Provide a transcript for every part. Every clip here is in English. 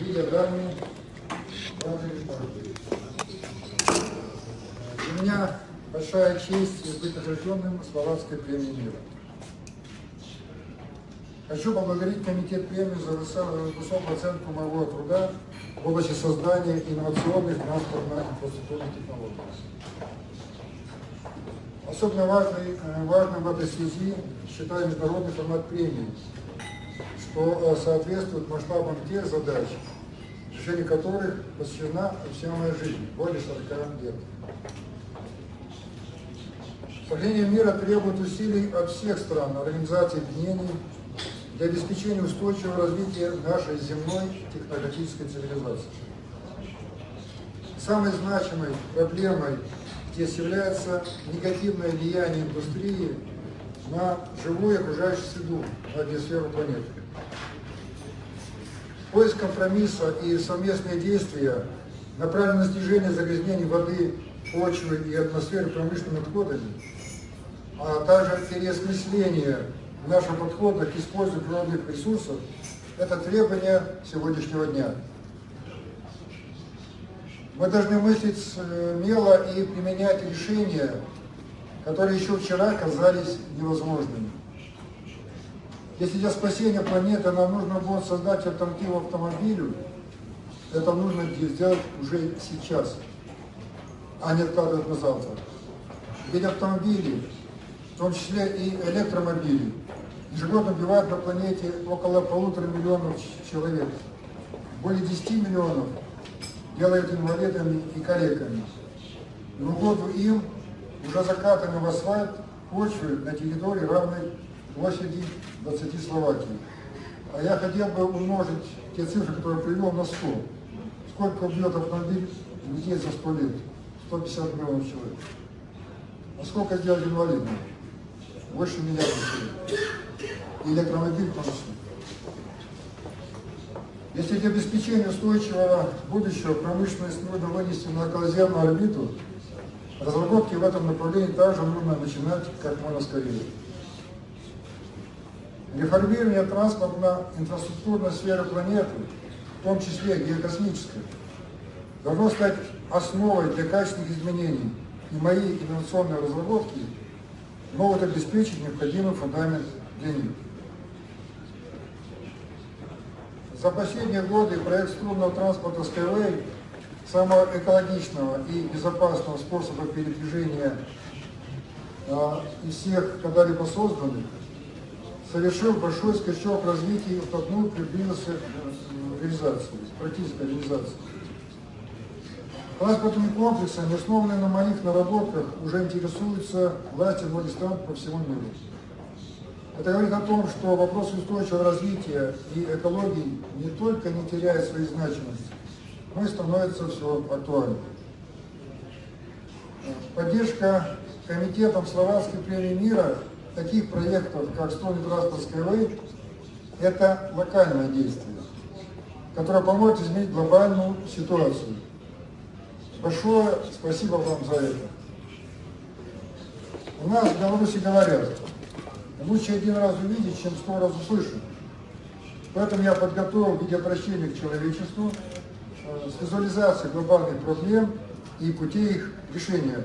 Видя данные, для меня большая честь быть награжденным Словакской премией Мира. Хочу поблагодарить комитет премии за высокую оценку моего труда в области создания инновационных транспортных инфраструктурных технологий. Особенно важным в этой связи считаю международный формат премии, что соответствует масштабам тех задач, решение которых посвящена вся моя жизнь, более 40 лет. Выступление мира требует усилий от всех стран, организаций, объединений для обеспечения устойчивого развития нашей земной технологической цивилизации. Самой значимой проблемой здесь является негативное влияние индустрии на живую окружающую среду, на биосферу планеты. Поиск компромисса и совместные действия направлены на снижение загрязнений воды, почвы и атмосферы промышленными отходами, а также переосмысление нашего подхода к использованию природных ресурсов – это требования сегодняшнего дня. Мы должны мыслить смело и применять решения, которые еще вчера казались невозможными. Если для спасения планеты нам нужно будет создать альтернативу автомобилю, это нужно сделать уже сейчас, а не откладывать на завтра. Ведь автомобили, в том числе и электромобили, ежегодно убивают на планете около 1,5 миллиона человек. Более 10 миллионов делают инвалидами и калеками. И в угоду им уже закатаны в асфальт почвы на территории, равной площади 20 Словакии. А я хотел бы умножить те цифры, которые привел, на 100. Сколько убьет автомобиль людей за 100 лет? 150 миллионов человек. А сколько сделать инвалидами? Больше миллиарда человек. И электромобиль в том числе. Если для обеспечения устойчивого будущего промышленность нужно вынести на околоземную орбиту, разработки в этом направлении также нужно начинать как можно скорее. Реформирование транспортно-инфраструктурной сферы планеты, в том числе геокосмической, должно стать основой для качественных изменений, и мои инновационные разработки могут обеспечить необходимый фундамент для них. За последние годы проект струнного транспорта SkyWay, самого экологичного и безопасного способа передвижения из всех когда-либо созданных, совершил большой скачок развития и вплотную приблизился к реализации, практической реализации. Транспортными комплексами, основанные на моих наработках, уже интересуются власти многих стран по всему миру. Это говорит о том, что вопрос устойчивого развития и экологии не только не теряет своей значимости, но и становится все актуальнее. Поддержка комитетом Словакской премии Мира таких проектов, как Струнный транспорт SkyWay, это локальное действие, которое поможет изменить глобальную ситуацию. Большое спасибо вам за это. У нас в Беларуси говорят, лучше один раз увидеть, чем 100 раз услышать. Поэтому я подготовил видеообращение к человечеству с визуализацией глобальных проблем и путей их решения,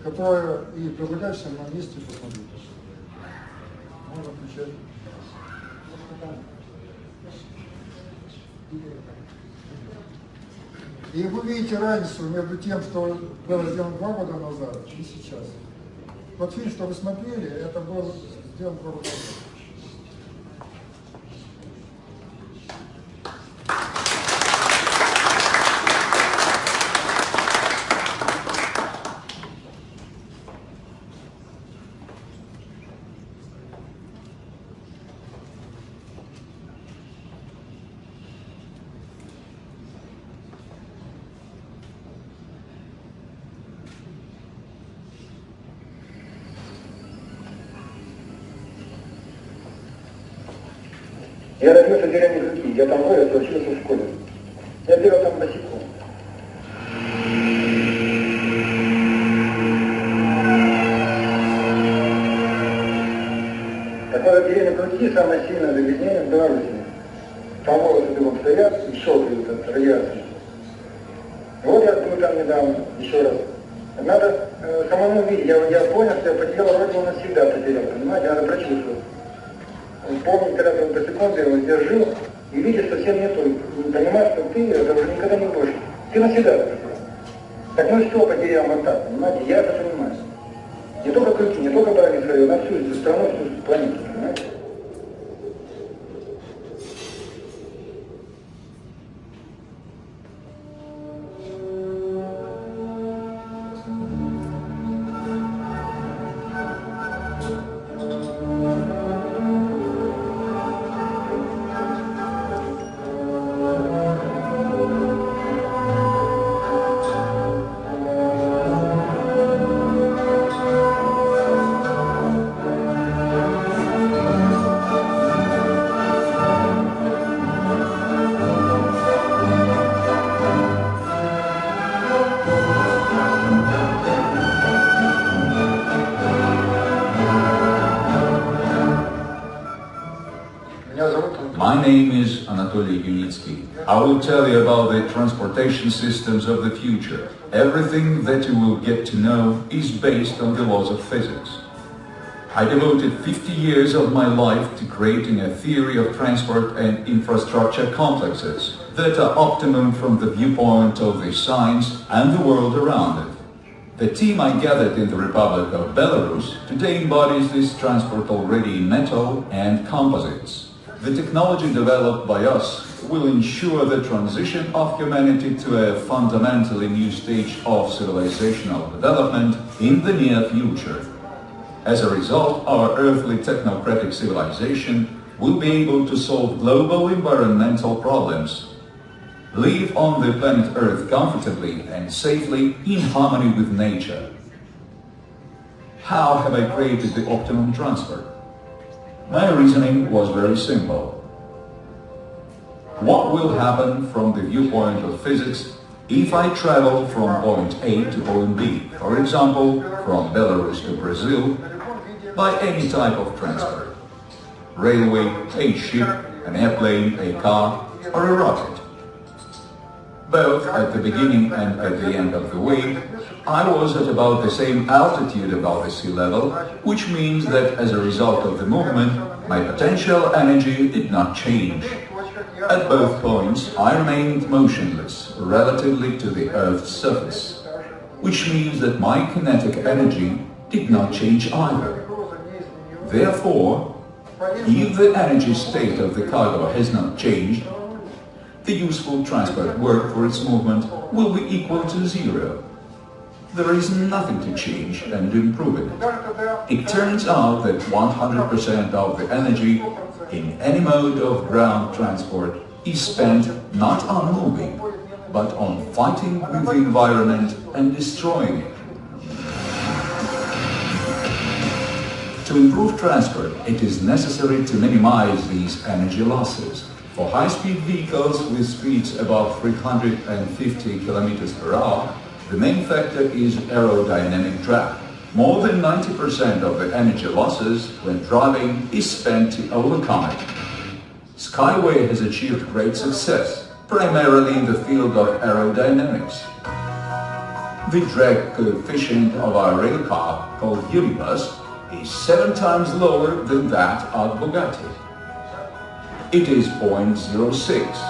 которые и предлагаю всем на месте посмотреть. Можно включать. И вы видите разницу между тем, что было сделано 2 года назад и сейчас. Тот фильм, что вы смотрели, это был сделан 2 года назад. Я родился в деревне Жуки, я там вырос, учился в школе. Я бегал там босиком. Такое деревня Жуки самое сильное загрязнение в Беларуси. По волосу белом стоят и щелкают от радиации. Вот я был там недавно, еще раз. Надо самому видеть, я понял, что я потерял родину навсегда, понимаете, надо прочувствовать. Помнить, когда ты до секунды его держи и видишь совсем не то, и понимаешь, что ты это уже никогда не будешь. Ты навсегда это потерял. Так мы все потеряем вот так, понимаете, я это понимаю. Не только крюки, не только Братиславу, на всю страну, всю планету, понимаете. My name is Anatoliem Юницким. I will tell you about the transportation systems of the future. Everything that you will get to know is based on the laws of physics. I devoted 50 years of my life to creating a theory of transport and infrastructure complexes that are optimum from the viewpoint of the science and the world around it. The team I gathered in the Republic of Belarus today embodies this transport already in metal and composites. The technology developed by us will ensure the transition of humanity to a fundamentally new stage of civilizational development in the near future. As a result, our earthly technocratic civilization will be able to solve global environmental problems, live on the planet Earth comfortably and safely in harmony with nature. How have I created the optimum transport? My reasoning was very simple. What will happen from the viewpoint of physics if I travel from point A to point B, for example, from Belarus to Brazil, by any type of transport? Railway, a ship, an airplane, a car, or a rocket? Both at the beginning and at the end of the way, I was at about the same altitude above the sea level, which means that as a result of the movement, my potential energy did not change. At both points, I remained motionless relatively to the Earth's surface, which means that my kinetic energy did not change either. Therefore, if the energy state of the cargo has not changed, the useful transport work for its movement will be equal to zero. There is nothing to change and improve it. It turns out that 100% of the energy in any mode of ground transport is spent not on moving, but on fighting with the environment and destroying it. To improve transport, it is necessary to minimize these energy losses. For high-speed vehicles with speeds above 350 km per hour, the main factor is aerodynamic drag. More than 90% of the energy losses when driving is spent to overcome it. SkyWay has achieved great success, primarily in the field of aerodynamics. The drag coefficient of our rail car, called Unibus, is 7 times lower than that of Bugatti. It is 0.06.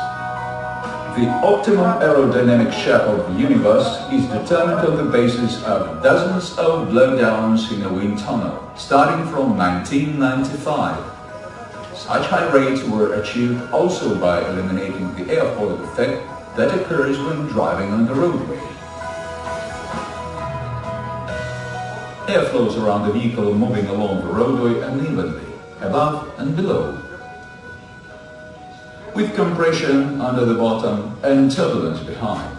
The optimum aerodynamic shape of the Unibus is determined on the basis of dozens of blowdowns in a wind tunnel, starting from 1995. Such high rates were achieved also by eliminating the airfoil effect that occurs when driving on the roadway. Air flows around the vehicle moving along the roadway unevenly, above and below, with compression under the bottom and turbulence behind.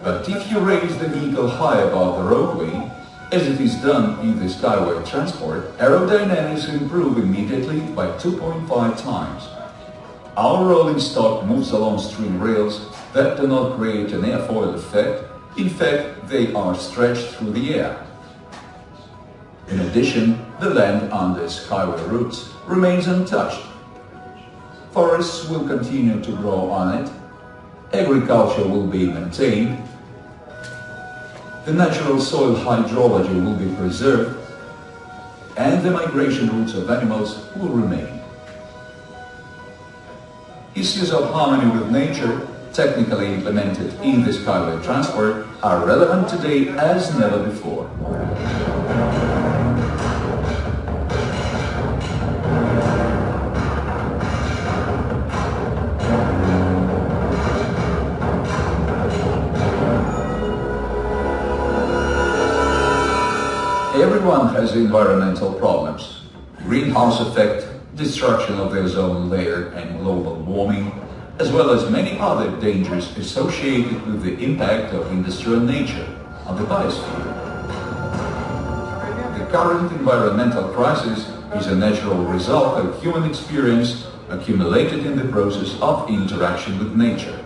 But if you raise the vehicle high above the roadway, as it is done in the SkyWay transport, aerodynamics improve immediately by 2.5 times. Our rolling stock moves along string rails that do not create an airfoil effect. In fact, they are stretched through the air. In addition, the land under SkyWay routes remains untouched. forests will continue to grow on it, agriculture will be maintained, the natural soil hydrology will be preserved, and the migration routes of animals will remain. Issues of harmony with nature, technically implemented in the SkyWay transport, are relevant today as never before. Everyone has environmental problems: greenhouse effect, destruction of the ozone layer and global warming, as well as many other dangers associated with the impact of industrial nature on the biosphere. The current environmental crisis is a natural result of human experience accumulated in the process of interaction with nature.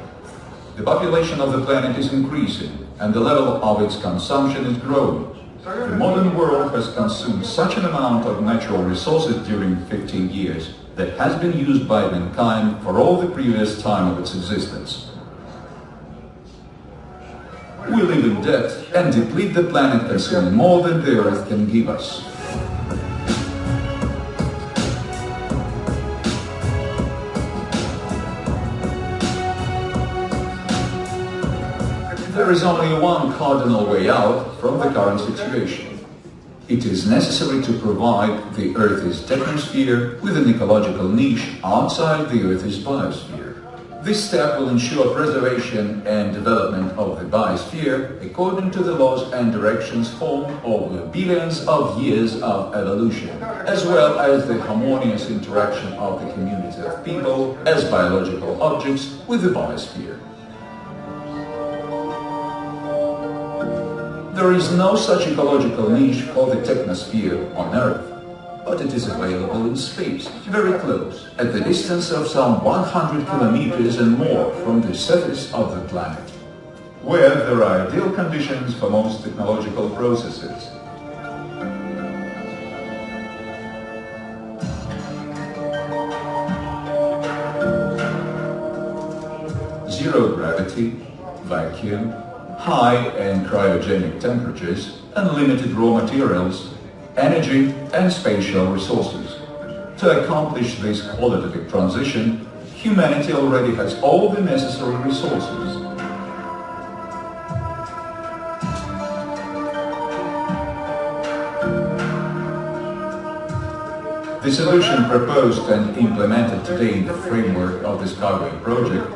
The population of the planet is increasing, and the level of its consumption is growing. The modern world has consumed such an amount of natural resources during 15 years that has been used by mankind for all the previous time of its existence. We live in debt and deplete the planet, consuming more than the Earth can give us. There is only one cardinal way out from the current situation. It is necessary to provide the Earth's technosphere with an ecological niche outside the Earth's biosphere. This step will ensure preservation and development of the biosphere according to the laws and directions formed over billions of years of evolution, as well as the harmonious interaction of the community of people as biological objects with the biosphere. There is no such ecological niche for the technosphere on Earth, but it is available in space, very close, at the distance of some 100 kilometers and more from the surface of the planet, where there are ideal conditions for most technological processes. Zero gravity, vacuum, high and cryogenic temperatures, unlimited raw materials, energy and spatial resources. To accomplish this qualitative transition, humanity already has all the necessary resources. The solution proposed and implemented today in the framework of the SkyWay project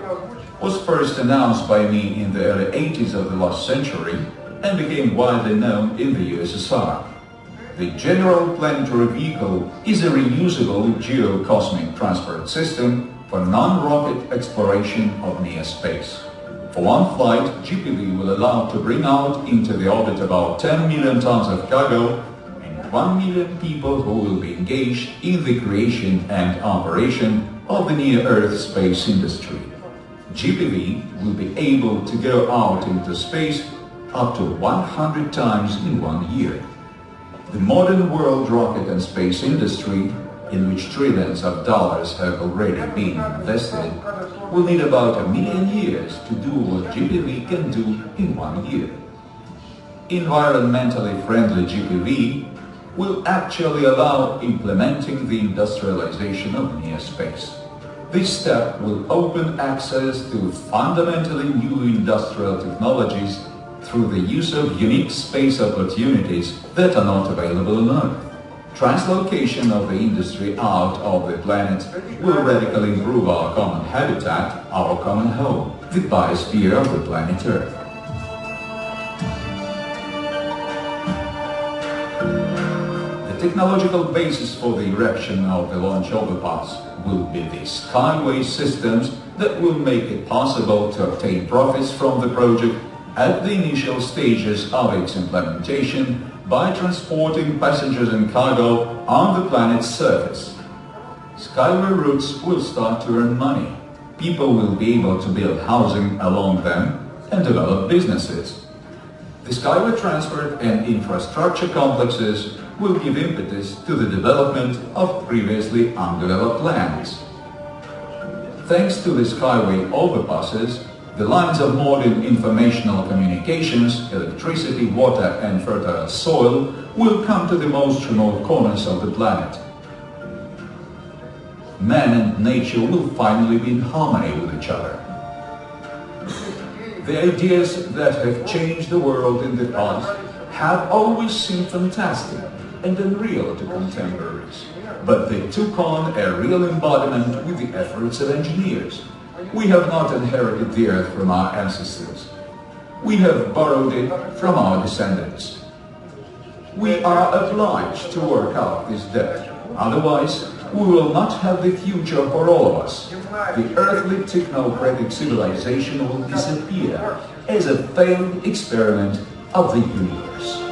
was first announced by me in the early 80s of the last century and became widely known in the USSR. The General Planetary Vehicle is a reusable geocosmic transport system for non-rocket exploration of near space. For one flight, GPV will allow to bring out into the orbit about 10 million tons of cargo and 1 million people who will be engaged in the creation and operation of the near-Earth space industry. GPV will be able to go out into space up to 100 times in 1 year. The modern world rocket and space industry, in which trillions of dollars have already been invested, will need about 1 million years to do what GPV can do in 1 year. Environmentally friendly GPV will actually allow implementing the industrialization of near space. This step will open access to fundamentally new industrial technologies through the use of unique space opportunities that are not available on Earth. Translocation of the industry out of the planet will radically improve our common habitat, our common home, the biosphere of the planet Earth. The technological basis for the erection of the launch overpass will be the SkyWay systems that will make it possible to obtain profits from the project at the initial stages of its implementation by transporting passengers and cargo on the planet's surface. SkyWay routes will start to earn money. People will be able to build housing along them and develop businesses. The SkyWay transport and infrastructure complexes will give impetus to the development of previously undeveloped lands. Thanks to the SkyWay overpasses, the lines of modern informational communications, electricity, water and fertile soil will come to the most remote corners of the planet. Man and nature will finally be in harmony with each other. The ideas that have changed the world in the past have always seemed fantastic and unreal to contemporaries, but they took on a real embodiment with the efforts of engineers. We have not inherited the earth from our ancestors. We have borrowed it from our descendants. We are obliged to work out this debt. Otherwise, we will not have the future for all of us. The earthly technocratic civilization will disappear as a failed experiment of the universe.